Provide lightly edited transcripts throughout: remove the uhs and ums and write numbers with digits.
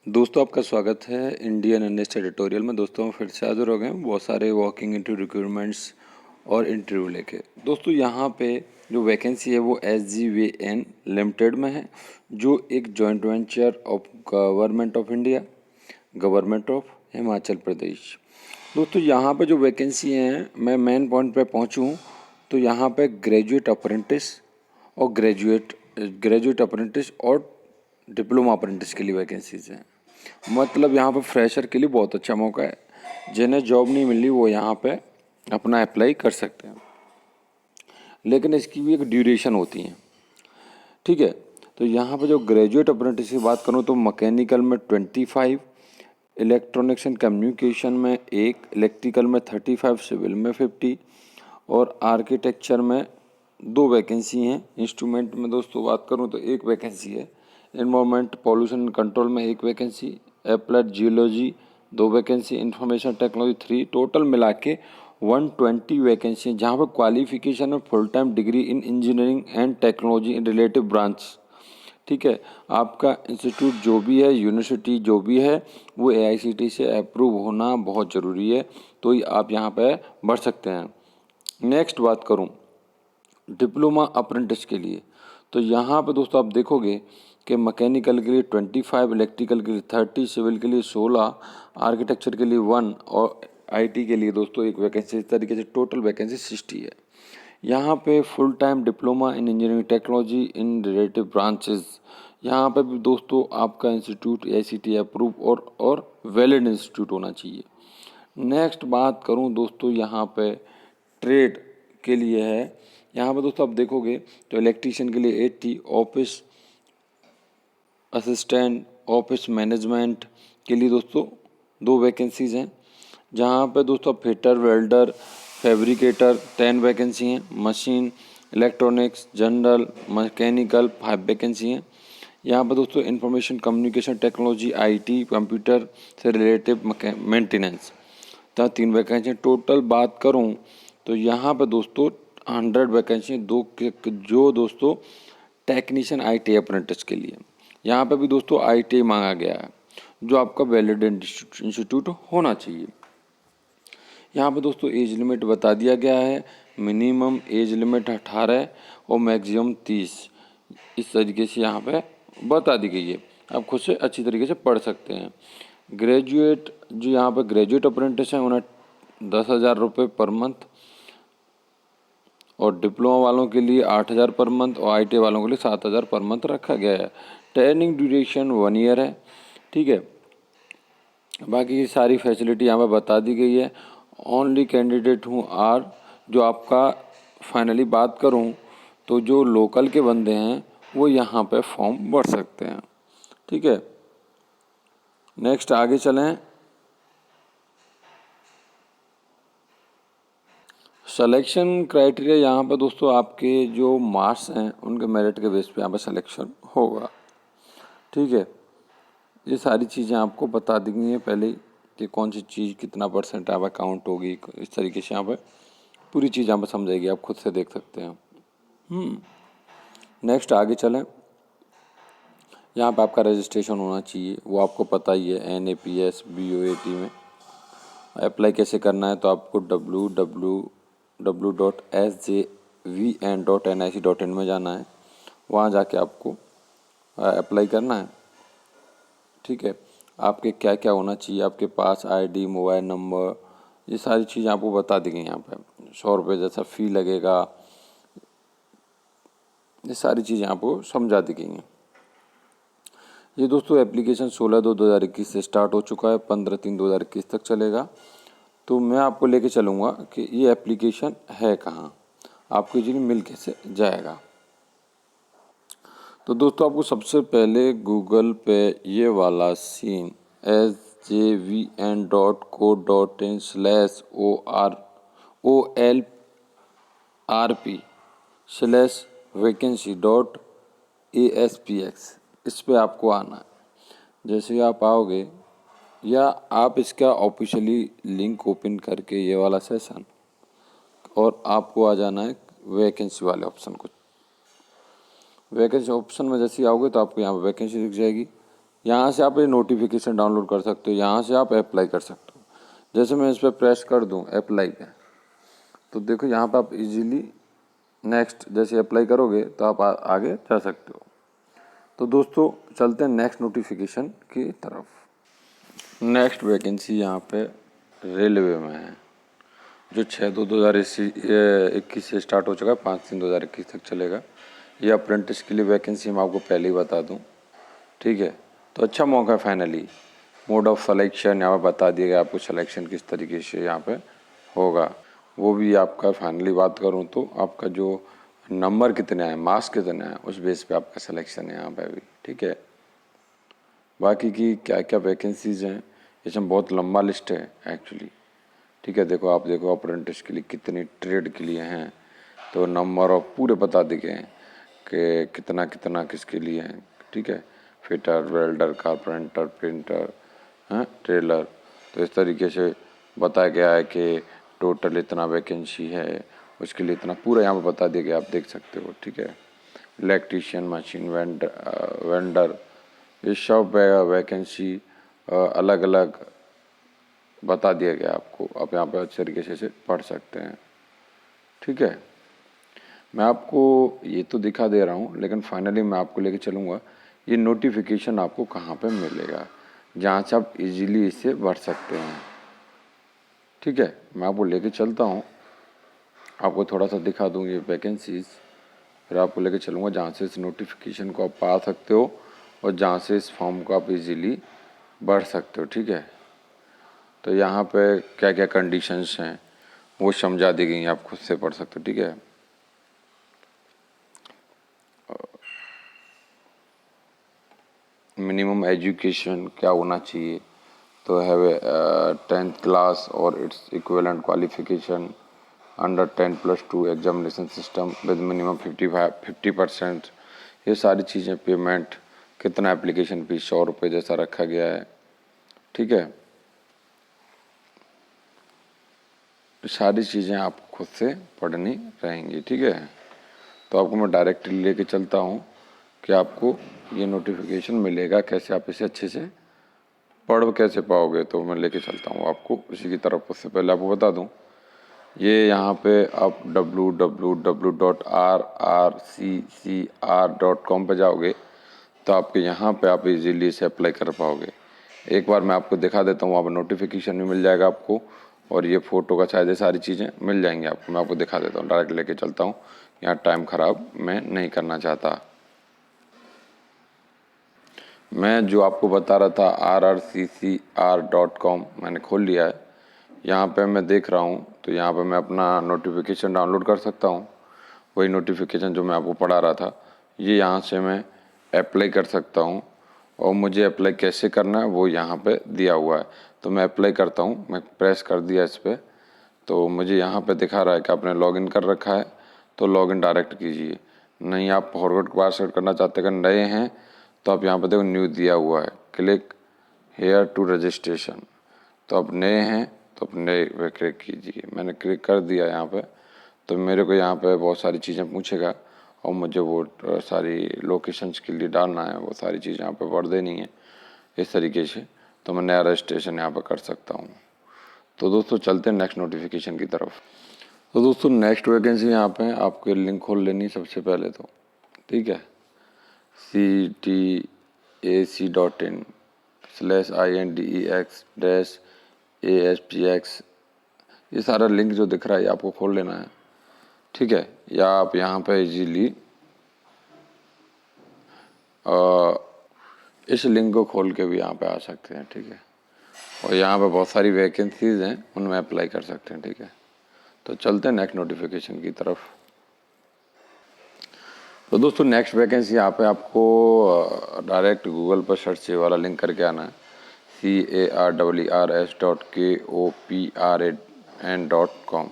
दोस्तों आपका स्वागत है इंडियन अर्निस्ट एडिटोरियल में। दोस्तों हम फिर से हाजिर हो गए हैं बहुत सारे वॉकिंग इंटरव्यू रिक्रूटमेंट्स और इंटरव्यू लेके। दोस्तों यहाँ पे जो वैकेंसी है वो SGVN लिमिटेड में है, जो एक joint venture of government of India, government of Himachal Pradesh. दोस्तों यहाँ पे जो वैकेंसी हैं, मैं मेन पॉइंट पे पहुँचूँ तो यहाँ पे ग्रेजुएट अप्रेंटिस और ग्रेजुएट अप्रेंटिस और डिप्लोमा अप्रेंटिस के लिए वैकेंसीज हैं। मतलब यहाँ पे फ्रेशर के लिए बहुत अच्छा मौका है। जिन्हें जॉब नहीं मिली वो यहाँ पे अपना अप्लाई कर सकते हैं, लेकिन इसकी भी एक ड्यूरेशन होती है। ठीक है, तो यहाँ पे जो ग्रेजुएट अप्रेंटिस की बात करूँ तो मैकेनिकल में 25, इलेक्ट्रॉनिक्स एंड कम्युनिकेशन में 1, इलेक्ट्रिकल में 35, सिविल में 50 और आर्किटेक्चर में 2 वैकेंसी हैं। इंस्ट्रूमेंट में दोस्तों बात करूँ तो 1 वैकेंसी है। इन्वायरमेंट पॉल्यूशन कंट्रोल में 1 vacancy, applied geology 2 vacancy, information technology 3, total मिला के 120 वैकेंसी, जहाँ पर क्वालिफिकेशन में full time degree in engineering and technology in relative branch. ठीक है, आपका इंस्टीट्यूट जो भी है, यूनिवर्सिटी जो भी है, वो AICTE से अप्रूव होना बहुत ज़रूरी है, तो ही आप यहाँ पे बढ़ सकते हैं। नेक्स्ट बात करूँ डिप्लोमा अप्रेंटिस के लिए, तो यहाँ पे दोस्तों आप देखोगे कि मैकेनिकल के लिए 25, इलेक्ट्रिकल के लिए 30, सिविल के लिए 16, आर्किटेक्चर के लिए 1 और IT के लिए दोस्तों 1 वैकेंसी। इस तरीके से टोटल वैकेंसी 60 है। यहाँ पे full time diploma in engineering technology in relative branches, यहाँ पे भी दोस्तों आपका इंस्टीट्यूट AICTE अप्रूव और वैलिड इंस्टीट्यूट होना चाहिए। नेक्स्ट बात करूँ दोस्तों यहाँ पे ट्रेड के लिए है। यहाँ पे दोस्तों आप देखोगे तो इलेक्ट्रीशियन के लिए 80, ऑफिस असिस्टेंट, ऑफिस मैनेजमेंट के लिए दोस्तों 2 वैकेंसीज हैं। जहाँ पे दोस्तों फिटर, वेल्डर, फैब्रिकेटर 10 वैकेंसी हैं। Machine, electronics, general, mechanical 5 vacancy हैं। यहाँ पर दोस्तों information communication technology IT computer से रिलेटिव मेंटेनेंस 3 वैकेंसी। टोटल बात करूँ तो यहाँ पर दोस्तों 100 वैकेंसी जो दोस्तों टेक्नीशियन IT अप्रेंटिस के लिए। यहाँ पे भी दोस्तों ITI मांगा गया है, जो आपका वैलिड इंस्टीट्यूट होना चाहिए। यहाँ पे दोस्तों एज लिमिट बता दिया गया है, मिनिमम एज लिमिट 18 और मैक्सिमम 30, इस तरीके से यहाँ पे बता दी गई है। आप खुद से अच्छी तरीके से पढ़ सकते हैं। ग्रेजुएट जो यहाँ पे ग्रेजुएट अप्रेंटिस हैं उन्हें 10,000 रुपये पर मंथ, और डिप्लोमा वालों के लिए 8,000 पर मंथ और ITI वालों के लिए 7,000 पर मंथ रखा गया है। ट्रेनिंग ड्यूरेशन 1 ईयर है। ठीक है, बाकी की सारी फैसिलिटी यहाँ पर बता दी गई है। ओनली कैंडिडेट हूँ आर, जो आपका फाइनली बात करूँ तो जो लोकल के बंदे हैं वो यहाँ पे फॉर्म भर सकते हैं। ठीक है, नेक्स्ट आगे चलें। सिलेक्शन क्राइटेरिया यहाँ पर दोस्तों आपके जो मार्क्स हैं उनके मेरिट के बेस पे यहाँ पर सिलेक्शन होगा। ठीक है, ये सारी चीज़ें आपको बता दी गई हैं पहले कि कौन सी चीज़ कितना परसेंट यहाँ पर काउंट होगी। इस तरीके से यहाँ पर पूरी चीज़ यहाँ पर समझाएगी, आप खुद से देख सकते हैं। नेक्स्ट आगे चलें। यहाँ पर आपका रजिस्ट्रेशन होना चाहिए, वो आपको पता ही है, NAPS BOAT में। अप्लाई कैसे करना है तो आपको www.sjvn.nic.in में जाना है, वहाँ जाके आपको अप्लाई करना है। ठीक है, आपके क्या क्या होना चाहिए, आपके पास ID, मोबाइल नंबर, ये सारी चीज़ें आपको बता दी गई। यहाँ पे 100 रुपये जैसा फ़ी लगेगा, ये सारी चीज़ें आपको समझा दी गई हैं। ये दोस्तों एप्लीकेशन 16/2/2021 से स्टार्ट हो चुका है, 15/3/2021 तक चलेगा। तो मैं आपको लेके चलूँगा कि ये एप्लीकेशन है कहाँ, आपको इजीली मिल कैसे जाएगा। तो दोस्तों आपको सबसे पहले गूगल पे ये वाला सीन sjvn.co.in/orp/vacancy.aspx, इस पे आपको आना है। जैसे ही आप आओगे या आप इसका ऑफिशियली लिंक ओपन करके ये वाला सेशन, और आपको आ जाना है वैकेंसी वाले ऑप्शन को। वैकेंसी ऑप्शन में जैसे ही आओगे तो आपको यहाँ पर वैकेंसी दिख जाएगी। यहाँ से आप ये नोटिफिकेशन डाउनलोड कर सकते हो, यहाँ से आप अप्लाई कर सकते हो। जैसे मैं इस पर प्रेस कर दूँ अप्लाई पे, तो देखो यहाँ पे आप इजीली नेक्स्ट जैसे अप्लाई करोगे तो आप आगे जा सकते हो। तो दोस्तों चलते हैं नेक्स्ट नोटिफिकेशन की तरफ। नेक्स्ट वैकेंसी यहाँ पे रेलवे में है, जो 6/2/2021 से स्टार्ट हो चुका है, 5/3/2021 तक चलेगा। ये अप्रेंटिस के लिए वैकेंसी मैं आपको पहले ही बता दूँ, ठीक है। तो अच्छा मौका है फाइनली। मोड ऑफ सिलेक्शन यहाँ पे बता दिया गया आपको, सिलेक्शन किस तरीके से यहाँ पे होगा वो भी आपका फाइनली बात करूँ तो आपका जो नंबर कितने आए, मार्क्स कितने आए, उस बेस पे आपका सिलेक्शन है यहाँ पे भी, ठीक है। बाकी की क्या क्या वैकेंसीज़ हैं इसमें बहुत लंबा लिस्ट है एक्चुअली, ठीक है। देखो आप देखो अप्रेंटिस के लिए कितनी ट्रेड के लिए हैं, तो नंबर ऑफ पूरे बता दिए गए हैं कि कितना कितना किसके लिए हैं, ठीक है। फिटर, वेल्डर, कारपेंटर, प्रिंटर, हैं, टेलर, तो इस तरीके से बताया गया है कि टोटल इतना वैकेंसी है, उसके लिए इतना पूरा यहाँ पर बता दिया गया, आप देख सकते हो, ठीक है। इलेक्ट्रीशियन, मशीन वेंडर, ये सब वैकेंसी अलग अलग बता दिया गया आपको, आप यहाँ पे अच्छे तरीके से पढ़ सकते हैं, ठीक है। मैं आपको ये तो दिखा दे रहा हूँ, लेकिन फाइनली मैं आपको लेके चलूँगा ये नोटिफिकेशन आपको कहाँ पे मिलेगा, जहाँ से आप इजीली इससे बढ़ सकते हैं, ठीक है। मैं आपको लेके चलता हूँ, आपको थोड़ा सा दिखा दूँ ये वैकेंसीज़, फिर आपको लेके चलूँगा जहाँ से इस नोटिफिकेशन को आप पा सकते हो और जहाँ से इस फॉर्म को आप इजीली बढ़ सकते हो, ठीक है। तो यहाँ पे क्या क्या कंडीशंस हैं वो समझा दी गई हैं, आप खुद से पढ़ सकते हो, ठीक है। मिनिमम एजुकेशन क्या होना चाहिए, तो हैव 10th क्लास और its equivalent qualification under 10+2 examination system with minimum 50%। ये सारी चीज़ें, पेमेंट कितना, एप्लीकेशन फीस 100 रुपये जैसा रखा गया है, ठीक है। सारी चीज़ें आपको खुद से पढ़नी रहेंगी, ठीक है। तो आपको मैं डायरेक्टली लेके चलता हूँ कि आपको ये नोटिफिकेशन मिलेगा कैसे, आप इसे अच्छे से पढ़ कैसे पाओगे, तो मैं लेके चलता हूँ आपको उसी की तरफ। उससे पहले आपको बता दूँ, ये यहाँ पे आप www.rrccr.com पे जाओगे तो आपके यहाँ पे आप इजीली इसे अप्लाई कर पाओगे। एक बार मैं आपको दिखा देता हूँ, वहाँ पर नोटिफिकेशन भी मिल जाएगा आपको, और ये फ़ोटो का शायद, ये सारी चीज़ें मिल जाएंगी आपको। मैं आपको दिखा देता हूँ, डायरेक्ट लेके चलता हूँ, यहाँ टाइम ख़राब मैं नहीं करना चाहता। मैं जो आपको बता रहा था rrccr.com मैंने खोल लिया है। यहाँ पे मैं देख रहा हूँ, तो यहाँ पे मैं अपना नोटिफिकेशन डाउनलोड कर सकता हूँ, वही नोटिफिकेशन जो मैं आपको पढ़ा रहा था, ये यहाँ से मैं अप्लाई कर सकता हूँ। और मुझे अप्लाई कैसे करना है वो यहाँ पे दिया हुआ है, तो मैं अप्लाई करता हूँ। मैं प्रेस कर दिया इस पर, तो मुझे यहाँ पे दिखा रहा है कि आपने लॉगिन कर रखा है, तो लॉगिन डायरेक्ट कीजिए। नहीं आप फॉरवर्ड पासवर्ड करना चाहते, अगर नए हैं तो आप यहाँ पे देखो न्यू दिया हुआ है, क्लिक हेयर टू रजिस्ट्रेशन, तो आप नए हैं तो आप नए पे क्लिक कीजिए। मैंने क्लिक कर दिया यहाँ पे, तो मेरे को यहाँ पे बहुत सारी चीज़ें पूछेगा और मुझे वो सारी लोकेशंस के लिए डालना है, वो सारी चीज़ें यहाँ पे भर देनी है इस तरीके से, तो मैं नया रजिस्ट्रेशन यहाँ पर कर सकता हूँ। तो दोस्तों चलते हैं नेक्स्ट नोटिफिकेशन की तरफ। तो दोस्तों नेक्स्ट वैकेंसी यहाँ पे आपको लिंक खोल लेनी सबसे पहले तो, ठीक है। CTAC.in/INDEX-ASPX, ये सारा लिंक जो दिख रहा है ये आपको खोल लेना है, ठीक है। या आप यहाँ पे इजीली इस लिंक को खोल के भी यहाँ पे आ सकते हैं, ठीक है। और यहाँ पे बहुत सारी वैकेंसीज हैं, उनमें अप्लाई कर सकते हैं, ठीक है। तो चलते हैं नेक्स्ट नोटिफिकेशन की तरफ। तो दोस्तों नेक्स्ट वैकेंसी यहाँ पे आपको डायरेक्ट गूगल पर सर्च वाला लिंक करके आना है, CARRS.KOPRAN.com।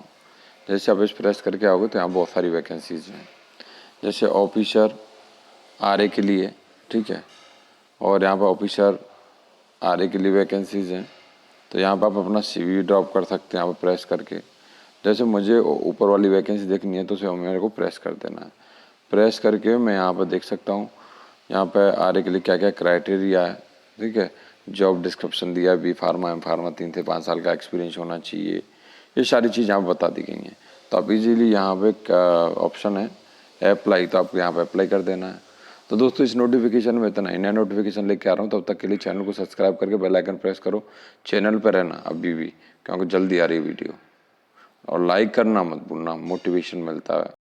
जैसे आप इस प्रेस करके आओगे तो यहाँ बहुत सारी वैकेंसीज हैं, जैसे ऑफिसर RA के लिए, ठीक है। और यहाँ पर ऑफिसर RA के लिए वैकेंसीज हैं, तो यहाँ पर आप अपना CV ड्रॉप कर सकते हैं यहाँ पर प्रेस करके। जैसे मुझे ऊपर वाली वैकेंसी देखनी है तो उसे मेरे को प्रेस कर देना है। प्रेस करके मैं यहाँ पर देख सकता हूँ यहाँ पर RA के लिए क्या क्या क्राइटेरिया है, ठीक है। जॉब डिस्क्रिप्शन दिया भी, फार्मा एम फार्मा 3 से 5 साल का एक्सपीरियंस होना चाहिए, ये सारी चीज़ यहाँ पर बता दी गई हैं। तो आप इजीली यहाँ पे ऑप्शन है अप्लाई, तो आपको यहाँ पे अप्लाई कर देना है। तो दोस्तों इस नोटिफिकेशन में इतना ही, नया नोटिफिकेशन लेके आ रहा हूँ, तब तक के लिए चैनल को सब्सक्राइब करके बेल आइकन प्रेस करो। चैनल पर रहना अभी भी, क्योंकि जल्दी आ रही वीडियो, और लाइक करना मत भूलना, मोटिवेशन मिलता है।